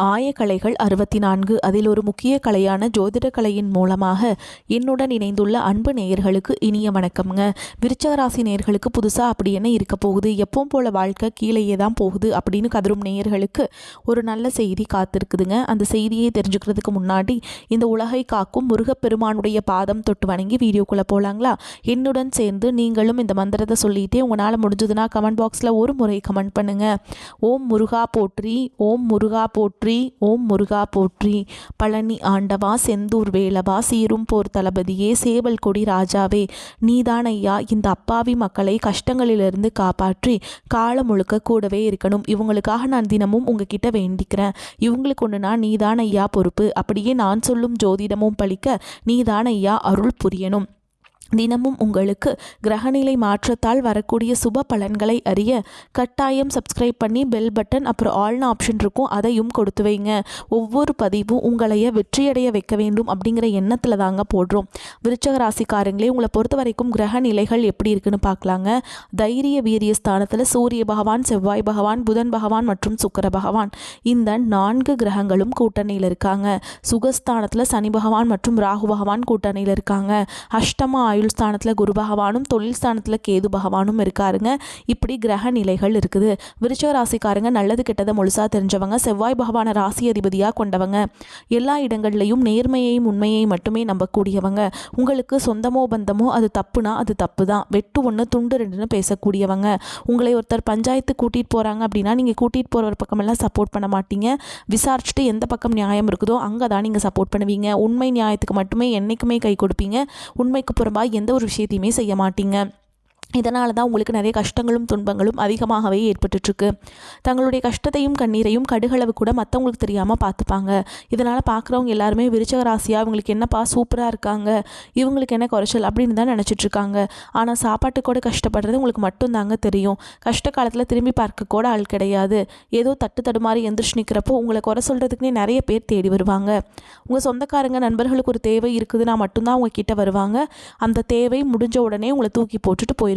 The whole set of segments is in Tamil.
ஆயக்கலைகள் 64 அதில் ஒரு முக்கிய கலையான ஜோதிட கலையின் மூலமாக என்னுடன் இணைந்துள்ள அன்பு நேயர்களுக்கு இனிய வணக்கம்ங்க. விருச்சக ராசி நேயர்களுக்கு புதுசாக அப்படி என்ன இருக்க போகுது, எப்பவும் போல வாழ்க்கை கீழேயே தான் போகுது அப்படின்னு கதரும் நேயர்களுக்கு ஒரு நல்ல செய்தி காத்திருக்குதுங்க. அந்த செய்தியை தெரிஞ்சுக்கிறதுக்கு முன்னாடி இந்த உலகை காக்கும் முருகப்பெருமானுடைய பாதம் தொட்டு வணங்கி வீடியோக்குள்ளே போகலாங்களா? என்னுடன் சேர்ந்து நீங்களும் இந்த மந்திரத்தை சொல்லிகிட்டே உங்களால் முடிஞ்சதுன்னா கமெண்ட் பாக்ஸில் ஒரு முறை கமெண்ட் பண்ணுங்கள். ஓம் முருகா போற்றி, ஓம் முருகா போற்றி, ஓம் முருகா போற்றி. பழனி ஆண்டவா, செந்தூர் வேலவா, சீரும் போர் தளபதியே, சேவல் கொடி ராஜாவே, நீதான் ஐயா இந்த அப்பாவி மக்களை கஷ்டங்களிலிருந்து காப்பாற்றி காலம் முழுக்க கூடவே இருக்கணும். இவங்களுக்காக நான் தினமும் உங்ககிட்ட வேண்டிக்கிறேன். இவங்களுக்கு ஒன்றுனா நீதான் ஐயா பொறுப்பு. அப்படியே நான் சொல்லும் ஜோதிடமும் பழிக்க நீதான் ஐயா அருள் புரியணும். தினமும் உங்களுக்கு கிரகநிலை மாற்றத்தால் வரக்கூடிய சுப பலன்களை அறிய கட்டாயம் சப்ஸ்கிரைப் பண்ணி பெல் பட்டன் அப்புறம் ஆல்னு ஆப்ஷன் இருக்கும், அதையும் கொடுத்து வைங்க. ஒவ்வொரு பதிவும் உங்களைய வெற்றியடைய வைக்க வேண்டும் அப்படிங்கிற எண்ணத்தில் தாங்க போடுறோம். விருச்சக ராசிக்காரங்களே, உங்களை பொறுத்த வரைக்கும் கிரக நிலைகள் எப்படி இருக்குன்னு பார்க்கலாங்க. தைரிய வீரிய ஸ்தானத்தில் சூரிய பகவான், செவ்வாய் பகவான், புதன் பகவான் மற்றும் சுக்கிர பகவான், இந்த 4 கிரகங்களும் கூட்டணியில் இருக்காங்க. சுகஸ்தானத்தில் சனி பகவான் மற்றும் ராகு பகவான் கூட்டணியில் இருக்காங்க. அஷ்டம ஆயுள் ஸ்தானத்தில் குரு பகவானும், தொழில் ஸ்தானத்தில் கேது பகவானும் இருக்காருங்க. இப்படி கிரக நிலைகள் இருக்குது. விருச்சக ராசிக்காரங்க நல்லது கெட்டதை முழுசா தெரிஞ்சவங்க, செவ்வாய் பகவான ராசி அதிபதியாக கொண்டவங்க, எல்லா இடங்கள்லையும் நேர்மையையும் உண்மையை மட்டுமே நம்பக்கூடியவங்க. உங்களுக்கு சொந்தமோ பந்தமோ அது தப்புனா அது தப்பு தான், வெட்டு ஒன்று துண்டு ரெண்டுன்னு பேசக்கூடியவங்க. உங்களை ஒருத்தர் பஞ்சாயத்து கூட்டிகிட்டு போகிறாங்க அப்படின்னா நீங்கள் கூட்டிகிட்டு போகிற ஒரு பக்கமெல்லாம் சப்போர்ட் பண்ண மாட்டீங்க. விசாரிச்சுட்டு எந்த பக்கம் நியாயம் இருக்குதோ அங்கே தான் நீங்கள் சப்போர்ட் பண்ணுவீங்க. உண்மை நியாயத்துக்கு மட்டுமே என்றைக்குமே கை கொடுப்பீங்க. உண்மைக்கு புறம்பா எந்த ஒரு விஷயத்தையுமே செய்ய மாட்டீங்க. இதனால தான் உங்களுக்கு நிறைய கஷ்டங்களும் துன்பங்களும் அதிகமாகவே ஏற்பட்டுருக்கு. தங்களுடைய கஷ்டத்தையும் கண்ணீரையும் கடுகளவு கூட மற்றவங்களுக்கு தெரியாமல் பார்த்துப்பாங்க. இதனால் பார்க்குறவங்க எல்லாருமே விருச்சக ராசியாக இவங்களுக்கு என்னப்பா சூப்பராக இருக்காங்க, இவங்களுக்கு என்ன குறைச்சல் அப்படின்னு தான் நினச்சிட்ருக்காங்க. ஆனால் சாப்பாட்டுக்கூட கஷ்டப்படுறது உங்களுக்கு மட்டும்தாங்க தெரியும். கஷ்ட காலத்தில் திரும்பி பார்க்க கூட ஆள் கிடையாது. ஏதோ தட்டு தடுமாறி எந்திரிச்சு நிற்கிறப்போ உங்களை குறை சொல்கிறதுக்குனே நிறைய பேர் தேடி வருவாங்க. உங்கள் சொந்தக்காரங்க நண்பர்களுக்கு ஒரு தேவை இருக்குதுன்னா மட்டும்தான் அவங்க கிட்ட வருவாங்க. அந்த தேவை முடிஞ்ச உடனே உங்களை தூக்கி போட்டுட்டு போயிடுவாங்க.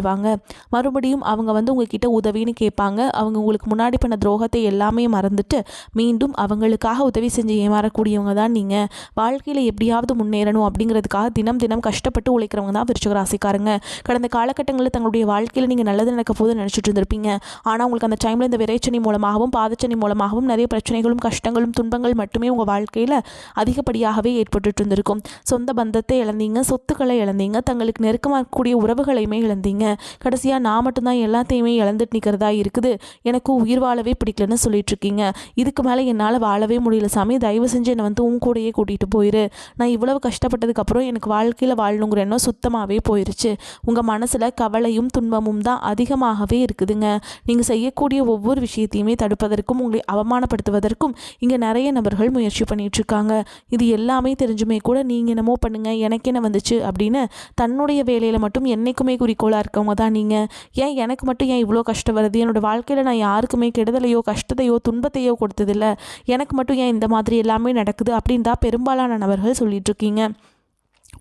மறுபடியும் அவங்க உங்ககிட்ட உதவின்னு கேட்பாங்க. அவங்க உங்களுக்கு முன்னாடி பண்ண துரோகத்தை எல்லாமே மறந்துட்டு மீண்டும் அவங்களுக்காக உதவி செஞ்சு ஏமாறக்கூடியவங்க தான் நீங்கள். வாழ்க்கையில் எப்படியாவது முன்னேறணும் அப்படிங்கிறதுக்காக தினம் தினம் கஷ்டப்பட்டு உழைக்கிறவங்க தான் விருச்சிக ராசிக்காரங்க. கடந்த காலகட்டங்களில் தங்களுடைய வாழ்க்கையில் நீங்கள் நல்லது நடக்க போது நினச்சிட்டு இருந்திருப்பீங்க. ஆனால் உங்களுக்கு அந்த டைமில் இந்த விரைச்சனி மூலமாகவும் பாதச்சனி மூலமாகவும் நிறைய பிரச்சனைகளும் கஷ்டங்களும் துன்பங்கள் மட்டுமே உங்கள் வாழ்க்கையில் அதிகப்படியாகவே ஏற்பட்டு இருந்திருக்கும். சொந்த பந்தத்தை இழந்தீங்க, சொத்துக்களை இழந்தீங்க, தங்களுக்கு நெருக்கமாக இருக்கக்கூடிய உறவுகளையுமே இழந்தீங்க. கடைசியாக நான் மட்டும்தான் எல்லாத்தையுமே இழந்துட்டு நிற்கிறதா இருக்குது, எனக்கு உயிர் வாழவே பிடிக்கலன்னு சொல்லிட்டு இருக்கீங்க. இதுக்கு மேலே என்னால் வாழவே முடியல சாமி, தயவு செஞ்சு என்னை உன் கூடையே கூட்டிகிட்டு போயிரு. நான் இவ்வளவு கஷ்டப்பட்டதுக்கப்புறம் எனக்கு வாழ்க்கையில் வாழணுங்கிற எண்ணம் சுத்தமாகவே போயிருச்சு. உங்கள் மனசில் கவலையும் துன்பமும் தான் அதிகமாகவே இருக்குதுங்க. நீங்கள் செய்யக்கூடிய ஒவ்வொரு விஷயத்தையுமே தடுப்பதற்கும் உங்களை அவமானப்படுத்துவதற்கும் இங்கே நிறைய நபர்கள் முயற்சி பண்ணிகிட்ருக்காங்க. இது எல்லாமே தெரிஞ்சுமே கூட நீங்கள் என்னமோ பண்ணுங்கள், எனக்கு என்ன வந்துச்சு அப்படின்னு தன்னுடைய வேலையில் மட்டும் என்றைக்குமே குறிக்கோளாக இருக்கவங்க தான் நீங்கள். ஏன் எனக்கு மட்டும் ஏன் இவ்வளோ கஷ்டம் வருது, என்னோடய வாழ்க்கையில் நான் யாருக்குமே கெடுதலையோ கஷ்டத்தையோ துன்பத்தையோ கொடுத்ததில்லை, எனக்கு மட்டும் ஏன் இந்த மாதிரி எல்லாமே நடக்குது அப்படின்னு தான் பெரும்பாலான நபர்கள் சொல்லிட்டு இருக்கீங்க.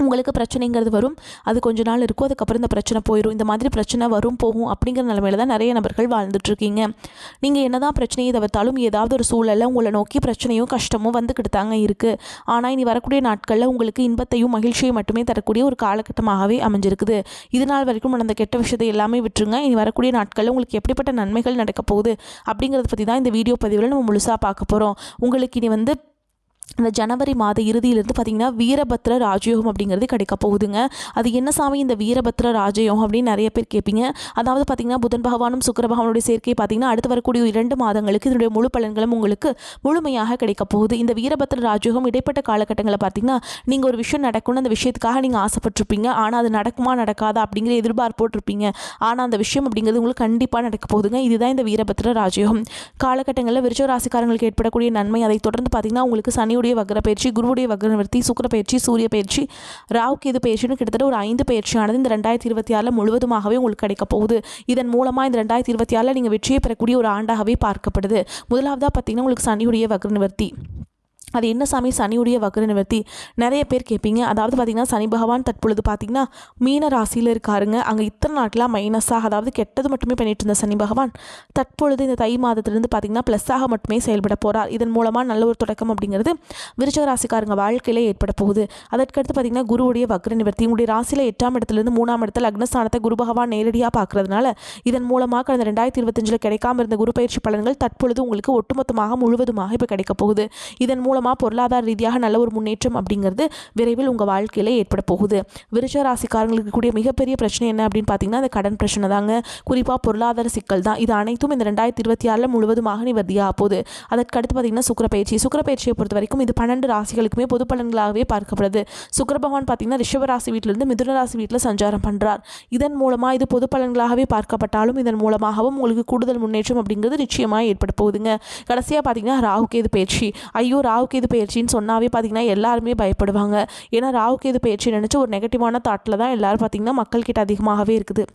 உங்களுக்கு பிரச்சனைங்கிறது வரும், அது கொஞ்ச நாள் இருக்கும், அதுக்கப்புறம் இந்த பிரச்சனை போயிடும். இந்த மாதிரி பிரச்சனை வரும் போகும் அப்படிங்கிற நிலைமையில தான் நிறைய நபர்கள் வாழ்ந்துட்டுருக்கீங்க. நீங்கள் என்ன தான் பிரச்சனையை தவிர்த்தாலும் ஏதாவது ஒரு சூழலில் உங்களை நோக்கி பிரச்சனையும் கஷ்டமும் வந்துக்கிட்டு தாங்க இருக்குது. ஆனால் இனி வரக்கூடிய நாட்களில் உங்களுக்கு இன்பத்தையும் மகிழ்ச்சியை மட்டுமே தரக்கூடிய ஒரு காலகட்டமாகவே அமைஞ்சிருக்குது. இது நாள் வரைக்கும் நடந்த கெட்ட விஷயத்தை எல்லாமே விட்டுருங்க. இனி வரக்கூடிய நாட்களில் உங்களுக்கு எப்படிப்பட்ட நன்மைகள் நடக்க போகுது அப்படிங்கிறத பற்றி தான் இந்த வீடியோ பதிவில் நம்ம முழுசாக பார்க்க போகிறோம். உங்களுக்கு இனி இந்த ஜனவரி மாத இறுதியிலிருந்து பார்த்திங்கன்னா வீரபத்ர ராஜயோகம் அப்படிங்கிறது கிடைக்க போகுதுங்க. அது என்ன சாமி இந்த வீரபத்ர ராஜயோகம் அப்படின்னு நிறைய பேர் கேட்பீங்க. அதாவது பார்த்திங்கன்னா புதன் பகவானும் சுக்கிர பகவானுடைய சேர்க்கை பார்த்திங்கன்னா அடுத்து வரக்கூடிய 2 மாதங்களுக்கு இதனுடைய முழு பலன்களும் உங்களுக்கு முழுமையாக கிடைக்க போகுது. இந்த வீரபத்ர ராஜயோகம் இடைப்பட்ட காலகட்டங்களில் பார்த்திங்கன்னா நீங்கள் ஒரு விஷயம் நடக்கணும்னு அந்த விஷயத்துக்காக நீங்கள் ஆசைப்பட்டிருப்பீங்க. ஆனால் அது நடக்குமா நடக்காதா அப்படிங்கிற எதிர்பார்ப்போட்டிருப்பீங்க. ஆனால் அந்த விஷயம் அப்படிங்கிறது உங்களுக்கு கண்டிப்பாக நடக்க போகுதுங்க. இதுதான் இந்த வீரபத்ர ராஜயோகம். காலகட்டங்களில் விருச்சிக ராசிக்காரங்களுக்கு ஏற்படக்கூடிய நன்மை, அதை தொடர்ந்து பார்த்திங்கன்னா உங்களுக்கு சனியுடைய வக்ர பயிற்சி, குருவுடைய வக்ர நிவர்த்தி, சுக்கிர பயிற்சி, சூரிய பயிற்சி, ராகு கேது பயிற்சின்னு கிட்டத்தட்ட ஒரு 5 பயிற்சியானது இந்த 2026 முழுவதுமாகவே உங்களுக்கு கிடைக்க போகுது. இதன் மூலமாக இந்த 2026 நீங்கள் வெற்றியை பெறக்கூடிய ஒரு ஆண்டாகவே பார்க்கப்படுது. முதலாவதாக பார்த்தீங்கன்னா உங்களுக்கு சனியுடைய வக்ர நிவர்த்தி. அது என்ன சாமி சனியுடைய வக்ர நிவர்த்தி நிறைய பேர் கேட்பீங்க. அதாவது பார்த்திங்கன்னா சனி பகவான் தற்பொழுது பார்த்திங்கன்னா மீன ராசியில் இருக்காருங்க. அங்கே இத்தனை நாட்களாக மைனஸாக அதாவது கெட்டது மட்டுமே பண்ணிட்டு இருந்த சனி பகவான் தற்பொழுது இந்த தை மாதத்திலிருந்து பார்த்திங்கன்னா ப்ளஸ்ஸாக மட்டுமே செயல்பட போகிறார். இதன் மூலமாக நல்ல ஒரு தொடக்கம் அப்படிங்கிறது விருச்சிக ராசிக்காரங்க வாழ்க்கையிலே ஏற்பட போகுது. அதற்கடுத்து பார்த்திங்கன்னா குருவுடைய வக்ர நிவர்த்தி உங்களுடைய ராசியில் 8ஆம் இடத்துலேருந்து 3ஆம் இடத்துல லக்னஸ்தானத்தை குரு பகவான் நேரடியாக பார்க்கறதுனால இதன் மூலமாக கடந்த 2025 கிடைக்காம இருந்த குரு பயிற்சி பலன்கள் தற்பொழுது உங்களுக்கு ஒட்டுமொத்தமாக முழுவதுமாக இப்போ கிடைக்க போகுது. இதன் மூலமாக பொருளாதார ரீதியாக நல்ல ஒரு முன்னேற்றம் அப்படிங்கிறது விரைவில் உங்கள் வாழ்க்கையில் ஏற்பட போகுது. விருச்சிக ராசிக்காரங்களுக்கு கூடிய மிகப்பெரிய பிரச்சனை என்ன அப்படின்னு பார்த்தீங்கன்னா அந்த கடன் பிரச்சனை தாங்க. குறிப்பாக பொருளாதார சிக்கல் தான். இது அனைத்தும் இந்த 2026 முழுவதுமாக நிவர்த்தியாக போகுது. அதற்கடுத்து பார்த்தீங்கன்னா சுக்கிரப்பயிற்சியை பொறுத்த வரைக்கும் இது 12 ராசிகளுக்குமே பொது பலன்களாகவே பார்க்கப்படுது. சுக்கிர பகவான் பார்த்தீங்கன்னா ரிஷப ராசி வீட்டிலிருந்து மிதுன ராசி வீட்டில் சஞ்சாரம் பண்ணுறார். இதன் மூலமாக இது பொது பலன்களாகவே பார்க்கப்பட்டாலும் இதன் மூலமாகவும் உங்களுக்கு கூடுதல் முன்னேற்றம் அப்படிங்கிறது நிச்சயமாக ஏற்பட போகுதுங்க. கடைசியாக பார்த்தீங்கன்னா ராகுகேது பயிற்சி. ஐயோ ராகுகேது பயிற்சின்னு சொன்னாவே பார்த்தீங்கன்னா எல்லாருமே பயப்படுவாங்க. ஏன்னா ராகுகேது பயிற்சி நினச்சி ஒரு நெகட்டிவான தாட்டில் தான் எல்லாரும் பார்த்தீங்கன்னா மக்கள்கிட்ட அதிகமாகவே இருக்குது.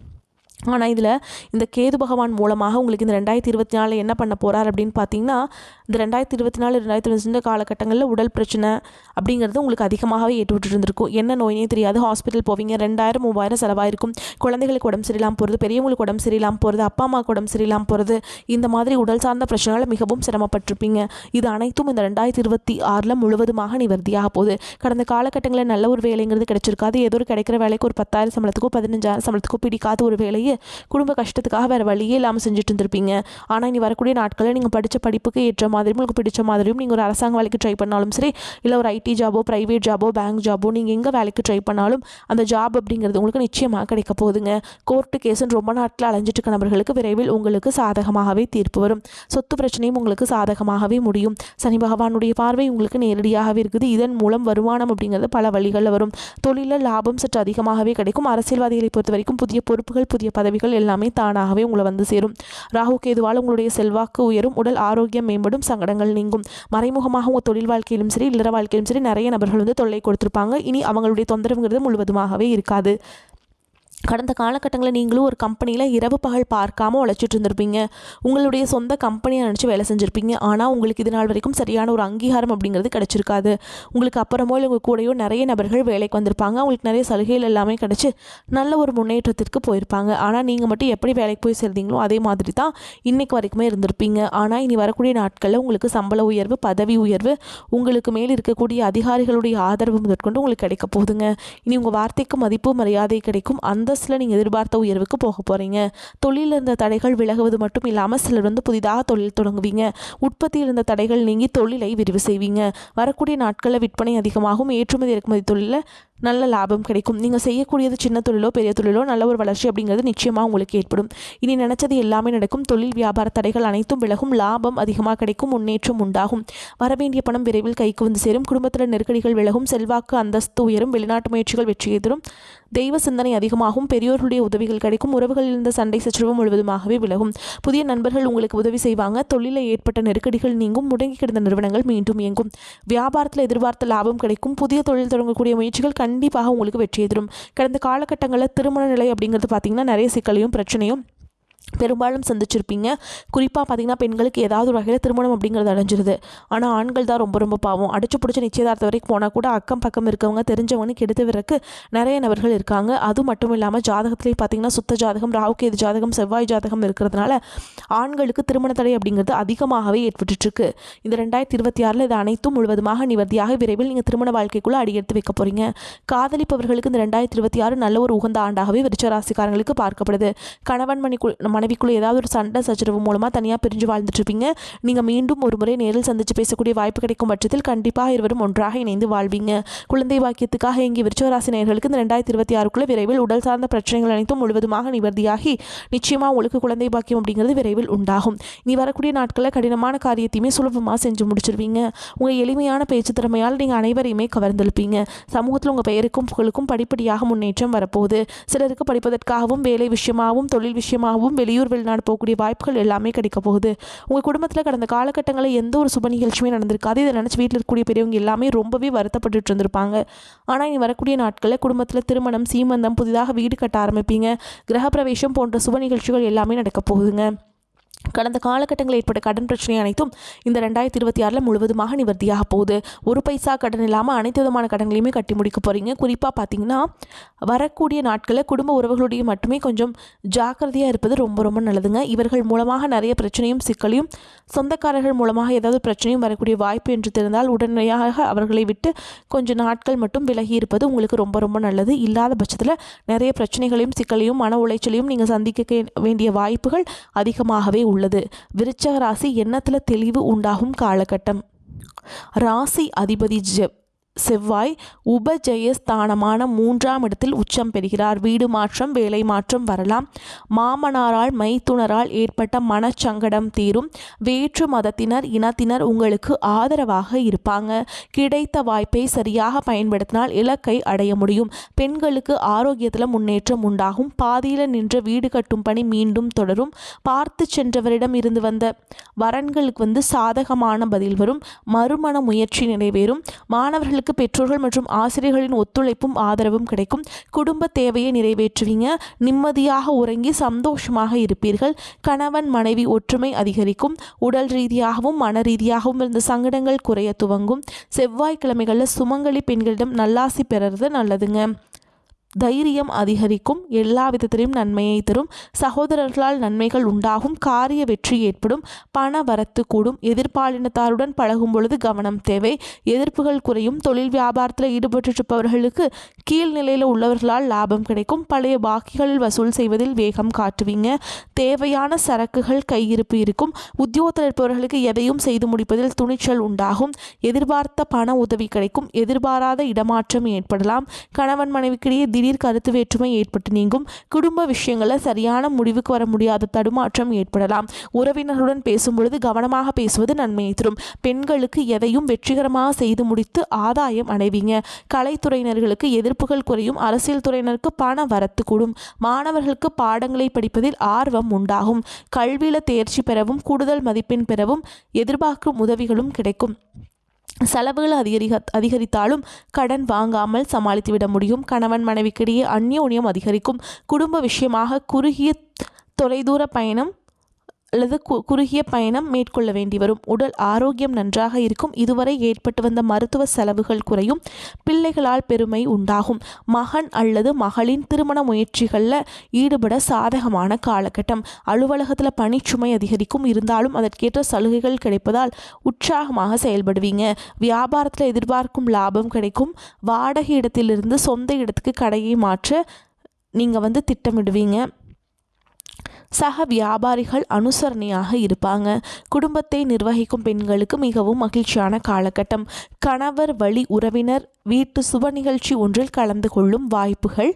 ஆனால் இதில் இந்த கேது பகவான் மூலமாக உங்களுக்கு இந்த 2024 என்ன பண்ண போகிறார் அப்படின்னு பார்த்தீங்கன்னா இந்த 2024 2025 காலகட்டங்களில் உடல் பிரச்சனை அப்படிங்கிறது உங்களுக்கு அதிகமாகவே ஏற்றுவிட்டு இருந்திருக்கும். என்ன நோயினே தெரியாது. ஹாஸ்பிட்டல் போவீங்க, 2000 3000 செலவாயிருக்கும். குழந்தைகளுக்கு உடம்பு சரியில்லாமல் போகிறது, பெரியவங்களுக்கு உடம்பு சரியில்லாமல் போகிறது, அப்பா அம்மாவுக்கு உடம்பு சரியில்லாமல் போகிறது, இந்த மாதிரி உடல் சார்ந்த பிரச்சனைகளை மிகவும் சிரமப்பட்டிருப்பீங்க. இது அனைத்தும் இந்த 2026 முழுவதுமாக நிவர்த்தியாக போகுது. கடந்த காலகட்டங்களில் நல்ல ஒரு வேலைங்கிறது கிடைச்சிருக்காது. ஏதோ ஒரு கிடைக்கிற வேலைக்கு ஒரு 10,000 சம்பளத்துக்கோ 15,000 சம்பளத்துக்கோ பிடிக்காத ஒரு வேலையை குடும்ப கஷ்டத்துக்காக வேறு வழியே இல்லாமல் செஞ்சுட்டு இருந்திருப்பீங்க. ஆனால் இனி வரக்கூடிய நாட்களில் நீங்கள் படித்த படிப்புக்கு ஏற்ற மாதிரியும் உங்களுக்கு பிடிச்ச மாதிரியும் நீங்கள் ஒரு அரசாங்க வேலைக்கு ட்ரை பண்ணாலும் சரி, இல்லை ஒரு ஐடி ஜாபோ ப்ரைவேட் ஜாபோ பேங்க் ஜாபோ நீங்கள் எங்கே வேலைக்கு ட்ரை பண்ணாலும் அந்த ஜாப் அப்படிங்கிறது உங்களுக்கு நிச்சயமாக கிடைக்க போகுதுங்க. கோர்ட்டு கேஸுன்னு ரொம்ப நாட்கள் அலைஞ்சிட்டு இருக்க நபர்களுக்கு விரைவில் உங்களுக்கு சாதகமாகவே தீர்ப்பு வரும். சொத்து பிரச்சனையும் உங்களுக்கு சாதகமாகவே முடியும். சனி பகவானுடைய பார்வை உங்களுக்கு நேரடியாகவே இருக்குது. இதன் மூலம் வருமானம் அப்படிங்கிறது பல வழிகளில் வரும். தொழிலில் லாபம் சற்று அதிகமாகவே கிடைக்கும். அரசியல்வாதிகளை பொறுத்த வரைக்கும் புதிய பொறுப்புகள் புதிய பதவிகள் எல்லாமே தானாகவே உங்களை வந்து சேரும். ராகு கேதுவால் உங்களுடைய செல்வாக்கு உயரும், உடல் ஆரோக்கியம் மேம்படும், சங்கடங்கள் நீங்கும். மறைமுகமாக உங்கள் தொழில் வாழ்க்கையிலும் சரி இல்லற வாழ்க்கையிலும் சரி நிறைய நபர்கள் வந்து தொல்லை கொடுத்துருப்பாங்க. இனி அவங்களுடைய தொந்தரவுங்கிறது முழுவதுமாகவே இருக்காது. கடந்த காலகட்டங்களில் நீங்களும் ஒரு கம்பெனியில் இரவு பகல் பார்க்காம உழைச்சிட்டு இருந்திருப்பீங்க. உங்களுடைய சொந்த கம்பெனியை நினச்சி வேலை செஞ்சுருப்பீங்க. ஆனால் உங்களுக்கு இது நாள் வரைக்கும் சரியான ஒரு அங்கீகாரம் அப்படிங்கிறது கிடச்சிருக்காது. உங்களுக்கு அப்புறமோ இல்லை உங்கள் கூடயோ நிறைய நபர்கள் வேலைக்கு வந்திருப்பாங்க. அவங்களுக்கு நிறைய சலுகைகள் எல்லாமே கிடச்சி நல்ல ஒரு முன்னேற்றத்திற்கு போயிருப்பாங்க. ஆனால் நீங்கள் மட்டும் எப்படி வேலைக்கு போய் சேர்ந்தீங்களோ அதே மாதிரி தான் இன்றைக்கு வரைக்குமே இருந்திருப்பீங்க. ஆனால் இனி வரக்கூடிய நாட்களில் உங்களுக்கு சம்பள உயர்வு, பதவி உயர்வு, உங்களுக்கு மேல் இருக்கக்கூடிய அதிகாரிகளுடைய ஆதரவு முதற்கொண்டு உங்களுக்கு கிடைக்க போகுதுங்க. இனி உங்கள் வார்த்தைக்கு மதிப்பு மரியாதை கிடைக்கும். அந்த நீங்கள் எதிர்பார்த்த உயர்வுக்கு போக போகிறீங்க. தொழிலில் இருந்த தடைகள் விலகுவது மட்டும் இல்லாமல் சிலர் வந்து புதிதாக தொழில் தொடங்குவீங்க. உற்பத்தியில் இருந்த தடைகள் நீங்கி தொழிலை விரிவு செய்வீங்க. வரக்கூடிய நாட்களில் விற்பனை அதிகமாகும். ஏற்றுமதி இறக்குமதி தொழிலில் நல்ல லாபம் கிடைக்கும். நீங்கள் செய்யக்கூடியது சின்ன தொழிலோ பெரிய தொழிலோ நல்ல ஒரு வளர்ச்சி அப்படிங்கிறது நிச்சயமாக உங்களுக்கு ஏற்படும். இனி நினைச்சது எல்லாமே நடக்கும். தொழில் வியாபார தடைகள் அனைத்தும் விலகும். லாபம் அதிகமாக கிடைக்கும். முன்னேற்றம் உண்டாகும். வரவேண்டிய பணம் விரைவில் கைக்கு வந்து சேரும். குடும்பத்தில் நெருக்கடிகள் விலகும். செல்வாக்கு அந்தஸ்து உயரும். வெளிநாட்டு முயற்சிகள் வெற்றியை தரும். தெய்வ சிந்தனை அதிகமாகும். பெரியோர்களுடைய உதவிகள் கிடைக்கும். உறவுகளில் இருந்த சண்டை சச்சரவு முழுவதுமாகவே விலகும். புதிய நண்பர்கள் உங்களுக்கு உதவி செய்வாங்க. தொழிலில் ஏற்பட்ட நெருக்கடிகள் நீங்கும். முடங்கி கிடந்த நிறுவனங்கள் மீண்டும் இயங்கும். வியாபாரத்தில் எதிர்பார்த்த லாபம் கிடைக்கும். புதிய தொழில் தொடங்கக்கூடிய முயற்சிகள் கண்டிப்பாக உங்களுக்கு வெற்றியை தரும். கடந்த காலகட்டங்களில் திருமண நிலை அப்படிங்கிறது பார்த்திங்கன்னா நிறைய சிக்கலையும் பிரச்சனையும் பெரும்பாலும் சந்திச்சிருப்பீங்க. குறிப்பாக பார்த்திங்கன்னா பெண்களுக்கு ஏதாவது ஒரு வகையில் திருமணம் அப்படிங்கிறது அடைஞ்சிருது. ஆனால் ஆண்கள் தான் ரொம்ப ரொம்ப பாவம். அடிச்சு பிடிச்ச நிச்சயதார்த்தம் வரைக்கும் போனால் கூட அக்கம் பக்கம் இருக்கவங்க தெரிஞ்சவங்க கெடுத்து விறக்கு நிறைய நபர்கள் இருக்காங்க. அது மட்டும் இல்லாமல் ஜாதகத்திலே பார்த்திங்கன்னா சுத்த ஜாதகம், ராகுகேது ஜாதகம், செவ்வாய் ஜாதகம் இருக்கிறதுனால ஆண்களுக்கு திருமண தடை அப்படிங்கிறது அதிகமாகவே ஏற்பட்டுருக்கு. இந்த 2026 இது அனைத்தும் முழுவதுமாக நிவர்த்தியாக விரைவில் நீங்கள் திருமண வாழ்க்கைக்குள்ளே அடியெடுத்து வைக்க போகிறீங்க. காதலிப்பவர்களுக்கு இந்த 2026 நல்ல ஒரு உகந்த ஆண்டாகவே விருச்சிக ராசிக்காரங்களுக்கு பார்க்கப்படுது. கணவன் மனைவிக்குள்ளே ஏதாவது ஒரு சண்டை சச்சரவு மூலமாக தனியாக பிரிஞ்சு வாழ்ந்துட்டுருப்பீங்க. நீங்கள் மீண்டும் ஒரு முறை நேரில் சந்தித்து பேசக்கூடிய வாய்ப்பு கிடைக்கும் பட்சத்தில் கண்டிப்பாக இருவரும் ஒன்றாக இணைந்து வாழ்வீங்க. குழந்தை பாக்கியத்துக்காக இங்கே விருச்சிக ராசி நேயர்களுக்கு இந்த 2026 விரைவில் உடல் சார்ந்த பிரச்சனைகள் அனைத்தும் முழுவதுமாக நிவர்த்தியாகி நிச்சயமாக உங்களுக்கு குழந்தை பாக்கியம் அப்படிங்கிறது விரைவில் உண்டாகும். நீ வரக்கூடிய நாட்களில் கடினமான காரியத்தையுமே சுலபமாக செஞ்சு முடிச்சிருவீங்க. உங்கள் எளிமையான பேச்சு திறமையால் நீங்கள் அனைவரையுமே கவர்ந்தெழுப்பீங்க. சமூகத்தில் உங்கள் பெயருக்கும் புகழுக்கும் படிப்படியாக முன்னேற்றம் வரப்போகுது. சிலருக்கு படிப்பதற்காகவும் வேலை விஷயமாகவும் தொழில் விஷயமாகவும் வெளியூர் வெளிநாடு போகக்கூடிய வாய்ப்புகள் எல்லாமே கிடைக்க போகுது. உங்கள் குடும்பத்தில் கடந்த காலகட்டங்களில் எந்த ஒரு சுப நிகழ்ச்சியுமே நடந்திருக்காது. இதை நினச்சி வீட்டில் இருக்கக்கூடிய பெரியவங்க எல்லாமே ரொம்பவே வருத்தப்பட்டு இருந்திருப்பாங்க. ஆனால் இனி வரக்கூடிய நாட்களில் குடும்பத்தில் திருமணம், சீமந்தம், புதிதாக வீடு கட்ட ஆரம்பிப்பீங்க. கிரகப்பிரவேசம் போன்ற சுப நிகழ்ச்சிகள் எல்லாமே நடக்க போகுதுங்க. கடந்த காலகட்டங்களில் ஏற்பட்ட கடன் பிரச்சனை அனைத்தும் இந்த 2026 முழுவதுமாக நிவர்த்தியாக போகுது. ஒரு பைசா கடன் இல்லாமல் அனைத்து விதமான கடன்களையுமே கட்டி முடிக்க போகிறீங்க. குறிப்பாக பார்த்தீங்கன்னா வரக்கூடிய நாட்களில் குடும்ப உறவுகளுடைய மட்டுமே கொஞ்சம் ஜாக்கிரதையாக இருப்பது ரொம்ப ரொம்ப நல்லதுங்க. இவர்கள் மூலமாக நிறைய பிரச்சனையும் சிக்கலையும் சொந்தக்காரர்கள் மூலமாக ஏதாவது பிரச்சனையும் வரக்கூடிய வாய்ப்பு என்று தெரிந்தால் உடனடியாக அவர்களை விட்டு கொஞ்சம் நாட்கள் மட்டும் விலகி இருப்பது உங்களுக்கு ரொம்ப ரொம்ப நல்லது. இல்லாத பட்சத்தில் நிறைய பிரச்சனைகளையும் சிக்கலையும் மன உளைச்சலையும் நீங்கள் சந்திக்க வேண்டிய வாய்ப்புகள் அதிகமாகவே உள்ளது. விருச்சக ராசி எண்ணத்தில் தெளிவு உண்டாகும் காலகட்டம். ராசி அதிபதி செவ்வாய் உபஜயஸ்தானமான 3ஆம் இடத்தில் உச்சம் பெறுகிறார். வீடு மாற்றம் வேலை மாற்றம் வரலாம். மாமனாரால் மைத்துனரால் ஏற்பட்ட மனச்சங்கடம் தீரும். வேற்று மதத்தினர் இனத்தினர் உங்களுக்கு ஆதரவாக இருப்பாங்க. கிடைத்த வாய்ப்பை சரியாக பயன்படுத்தினால் இலக்கை அடைய முடியும். பெண்களுக்கு ஆரோக்கியத்தில் முன்னேற்றம் உண்டாகும். பாதியில் நின்ற வீடு கட்டும் பணி மீண்டும் தொடரும். பார்த்து சென்றவரிடம் இருந்து வந்த வரன்களுக்கு சாதகமான பதில் வரும். மறுமண முயற்சி நிறைவேறும். மாணவர்களுக்கு பெற்றோர்கள் மற்றும் ஆசிரியர்களின் ஒத்துழைப்பும் ஆதரவும் கிடைக்கும். குடும்ப தேவையை நிறைவேற்றுவீங்க. நிம்மதியாக உறங்கி சந்தோஷமாக இருப்பீர்கள். கணவன் மனைவி ஒற்றுமை அதிகரிக்கும். உடல் ரீதியாகவும் மன ரீதியாகவும் இருந்த சங்கடங்கள் குறைய துவங்கும். செவ்வாய்க்கிழமைகளில் சுமங்கலி பெண்களிடம் நல்லாசி பெறுறது நல்லதுங்க. தைரியம் அதிகரிக்கும். எல்லா விதத்திலும் நன்மையை தரும். சகோதரர்களால் நன்மைகள் உண்டாகும். காரிய வெற்றி ஏற்படும். பண வரத்து கூடும். எதிர்பாலினத்தாருடன் பழகும் பொழுது கவனம் தேவை. எதிர்ப்புகள் குறையும். தொழில் வியாபாரத்தில் ஈடுபட்டிருப்பவர்களுக்கு கீழ்நிலையில் உள்ளவர்களால் லாபம் கிடைக்கும். பழைய பாக்கிகளில் வசூல் செய்வதில் வேகம் காட்டுவீங்க. தேவையான சரக்குகள் கையிருப்பு இருக்கும். உத்தியோகத்தில் இருப்பவர்களுக்கு எதையும் செய்து முடிப்பதில் துணிச்சல் உண்டாகும். எதிர்பார்த்த பண உதவி கிடைக்கும். எதிர்பாராத இடமாற்றம் ஏற்படலாம். கணவன் மனைவிக்கிடையே திடீர் கருத்து வேற்றுமை ஏற்பட்டு நீங்கும். குடும்ப விஷயங்களில் சரியான முடிவுக்கு வர முடியாத தடுமாற்றம் ஏற்படலாம். உறவினர்களுடன் பேசும்பொழுது கவனமாக பேசுவது நன்மையை தரும். பெண்களுக்கு எதையும் வெற்றிகரமாக செய்து முடித்து ஆதாயம் அடைவீங்க. கலைத்துறையினர்களுக்கு எதிர்ப்புகள் குறையும். அரசியல் துறையினருக்கு பண வரத்து கூடும். மாணவர்களுக்கு பாடங்களை படிப்பதில் ஆர்வம் உண்டாகும். கல்வியில் தேர்ச்சி பெறவும் கூடுதல் மதிப்பெண் பெறவும் எதிர்பார்க்கும் உதவிகளும் கிடைக்கும். செலவுகள் அதிகரித்தாலும் கடன் வாங்காமல் சமாளித்துவிட முடியும். கணவன் மனைவிக்கிடையே அந்யோன்யம் அதிகரிக்கும். குடும்ப விஷயமாக குறுகிய தொலைதூர பயணம் அல்லது குறுகிய பயணம் மேற்கொள்ள வேண்டி வரும். உடல் ஆரோக்கியம் நன்றாக இருக்கும். இதுவரை ஏற்பட்டு வந்த மருத்துவ செலவுகள் குறையும். பிள்ளைகளால் பெருமை உண்டாகும். மகன் அல்லது மகளின் திருமண முயற்சிகளில் ஈடுபட சாதகமான காலகட்டம். அலுவலகத்தில் பணிச்சுமை அதிகரிக்கும். இருந்தாலும் அதற்கேற்ற சலுகைகள் கிடைப்பதால் உற்சாகமாக செயல்படுவீங்க. வியாபாரத்தில் எதிர்பார்க்கும் லாபம் கிடைக்கும். வாடகை இடத்திலிருந்து சொந்த இடத்துக்கு கடையை மாற்ற நீங்கள் திட்டமிடுவீங்க. சக வியாபாரிகள் அனுசரணையாக இருப்பாங்க. குடும்பத்தை நிர்வகிக்கும் பெண்களுக்கு மிகவும் மகிழ்ச்சியான காலகட்டம். கணவர் வழி உறவினர் வீட்டு சுப நிகழ்ச்சி ஒன்றில் கலந்து கொள்ளும் வாய்ப்புகள்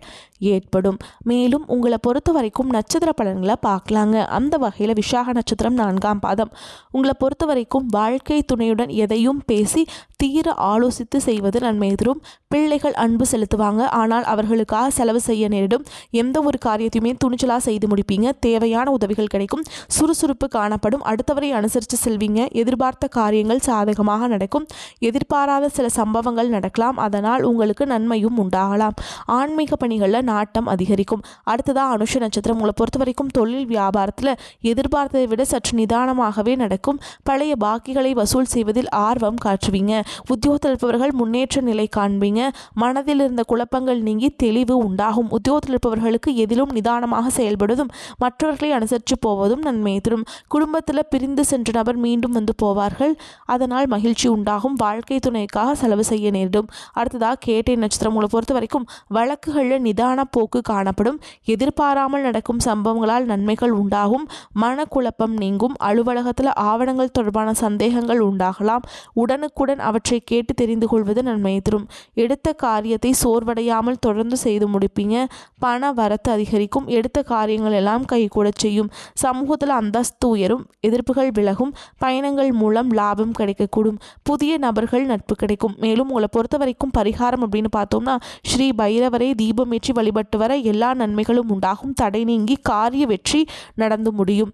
ஏற்படும். மேலும் உங்களை பொறுத்த வரைக்கும் நட்சத்திர பலன்களை பார்க்கலாங்க. அந்த வகையில் விசாக நட்சத்திரம் 4ஆம் பாதம். உங்களை பொறுத்த வரைக்கும் வாழ்க்கை துணையுடன் எதையும் பேசி தீர ஆலோசித்து செய்வது நன்மை தரும். பிள்ளைகள் அன்பு செலுத்துவாங்க. ஆனால் அவர்களுக்காக செலவு செய்ய நேரிடும். எந்த ஒரு காரியத்தையுமே துணிச்சலாக செய்து முடிப்பீங்க. தேவையான உதவிகள் கிடைக்கும். சுறுசுறுப்பு காணப்படும். அடுத்தவரை அனுசரித்து செல்வீங்க. எதிர்பார்த்த காரியங்கள் சாதகமாக நடக்கும். எதிர்பாராத சில சம்பவங்கள் நடக்கலாம். அதனால் உங்களுக்கு நன்மையும் உண்டாகலாம். ஆன்மீக பணிகளில் நாட்டம் அதிகரிக்கும். அடுத்ததாக அனுஷ நட்சத்திரம். உங்களை பொறுத்த வரைக்கும் தொழில் வியாபாரத்தில் எதிர்பார்த்ததை விட சற்று நிதானமாகவே நடக்கும். பழைய பாக்கிகளை வசூல் செய்வதில் ஆர்வம் காட்டுவீங்க. உத்தியோகத்தில் இருப்பவர்கள் முன்னேற்ற நிலை காண்பீங்க. மனதில் இருந்த குழப்பங்கள் நீங்கி தெளிவு உண்டாகும். உத்தியோகத்தில் இருப்பவர்களுக்கு எதிலும் நிதானமாக செயல்படுவதும் மற்றவர்களை அனுசரித்து போவதும் நன்மையை தரும். குடும்பத்தில் பிரிந்து சென்ற நபர் மீண்டும் போவார்கள். அதனால் மகிழ்ச்சி உண்டாகும். வாழ்க்கை துணைக்காக செலவு செய்ய நேரிடும். அடுத்ததாக கேட்டை நட்சத்திரம். உங்களை பொறுத்த வரைக்கும் வழக்குகளில் நிதான போக்கு காணப்படும். எதிர்பாராமல் நடக்கும் சம்பவங்களால் நன்மைகள் உண்டாகும். மனக்குழப்பம் நீங்கும். அலுவலகத்தில் ஆவணங்கள் தொடர்பான சந்தேகங்கள் உண்டாகலாம். உடனுக்குடன் அவற்றை கேட்டு தெரிந்து கொள்வது நன்மையை தரும். எடுத்த காரியத்தை சோர்வடையாமல் தொடர்ந்து செய்து முடிப்பீங்க. பண வரத்து அதிகரிக்கும். எடுத்த காரியங்கள் எல்லாம் கைகூட செய்யும். சமூகத்தில் அந்தஸ்து உயரும். எதிர்ப்புகள் விலகும். பயணங்கள் மூலம் லாபம் கிடைக்கக்கூடும். புதிய நபர்கள் நட்பு கிடைக்கும். மேலும் உங்களை பொறுத்த வரைக்கும் பரிகாரம் அப்படின்னு பார்த்தோம்னா ஸ்ரீ பைரவரை தீபமேற்றி வழிபட்டு வர எல்லா நன்மைகளும் உண்டாகும். தடை நீங்கி காரிய வெற்றி நடந்து முடியும்.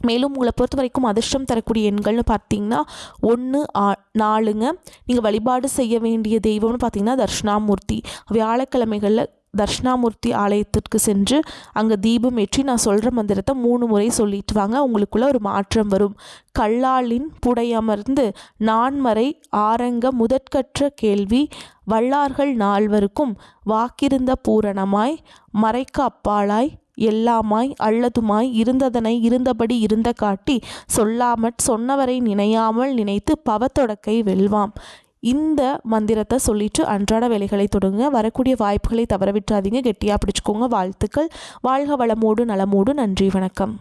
மேலும் உங்களை பொறுத்த வரைக்கும் அதிர்ஷ்டம் தரக்கூடிய எண்கள்னு பார்த்தீங்கன்னா 1, 4ங்க. நீங்கள் வழிபாடு செய்ய வேண்டிய தெய்வம்னு பார்த்தீங்கன்னா தட்சிணாமூர்த்தி. வியாழக்கிழமைகளில் தட்சிணாமூர்த்தி ஆலயத்திற்கு சென்று அங்கே தீபம் ஏற்றி நான் சொல்கிற மந்திரத்தை 3 முறை சொல்லிட்டு வாங்க. உங்களுக்குள்ள ஒரு மாற்றம் வரும். கல்லாலின் புடையமர்ந்து நான்மறை ஆரங்க முதற்கற்ற கேள்வி வல்லார்கள் நால்வருக்கும் வாக்கிருந்த பூரணமாய் மறைக்க அப்பாலாய் எல்லாமாய் அல்லதுமாய் இருந்ததனை இருந்தபடி இருந்த காட்டி சொல்லாமற் சொன்னவரை நினையாமல் நினைத்து பவத்தொடக்கை வெல்வாம். இந்த மந்திரத்தை சொல்லிட்டு அன்றாட வேலைகளை தொடங்க. வரக்கூடிய வாய்ப்புகளை தவற விட்டுறாதீங்க. கெட்டியாக பிடிச்சிக்கோங்க. வாழ்த்துக்கள். வாழ்க வளமோடு நலமோடு. நன்றி, வணக்கம்.